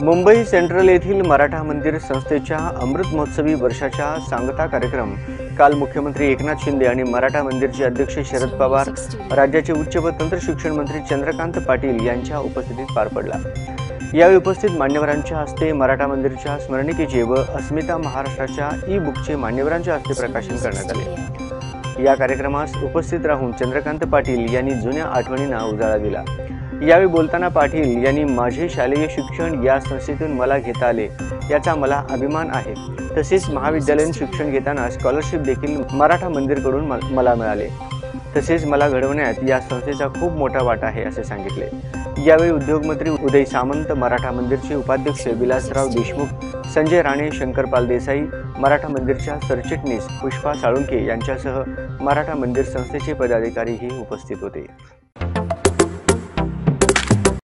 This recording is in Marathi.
मुंबई सेंट्रल येथील मराठा मंदिर संस्थेच्या अमृत महोत्सवी वर्षाचा सांगता कार्यक्रम काल मुख्यमंत्री एकनाथ शिंदे आणि मराठा मंदिरचे अध्यक्ष शरद पवार, राज्याचे उच्च व तंत्र शिक्षण मंत्री चंद्रकांत पाटील यांच्या उपस्थितीत पार पडला। यावेळी उपस्थित मान्यवरांच्या हस्ते मराठा मंदिरच्या स्मरणिकेचे व अस्मिता महाराष्ट्राच्या ई-बुकचे मान्यवरांच्या हस्ते प्रकाशन करण्यात आले। या कार्यक्रमास उपस्थित राहून चंद्रकांत पाटील यांनी जुन्या आठवणींना उजाळा दिला। यावेळी बोलताना पाटील यांनी माझे शालेय शिक्षण या संस्थेतून मला घेता आले याचा मला अभिमान आहे। तसेच महाविद्यालयीन शिक्षण घेताना स्कॉलरशिप देखील मराठा मंदिरकडून मला मिळाले। तसेच मला घडवण्यात या संस्थेचा खूप मोठा वाटा आहे असे सांगितले। यावेळी उद्योगमंत्री उदय सामंत, मराठा मंदिरचे उपाध्यक्ष विलासराव देशमुख, संजय राणे, शंकरपाल देसाई, मराठा मंदिरच्या सरचिटणीस पुष्पा साळुंखे यांच्यासह मराठा मंदिर संस्थेचे पदाधिकारीही उपस्थित होते।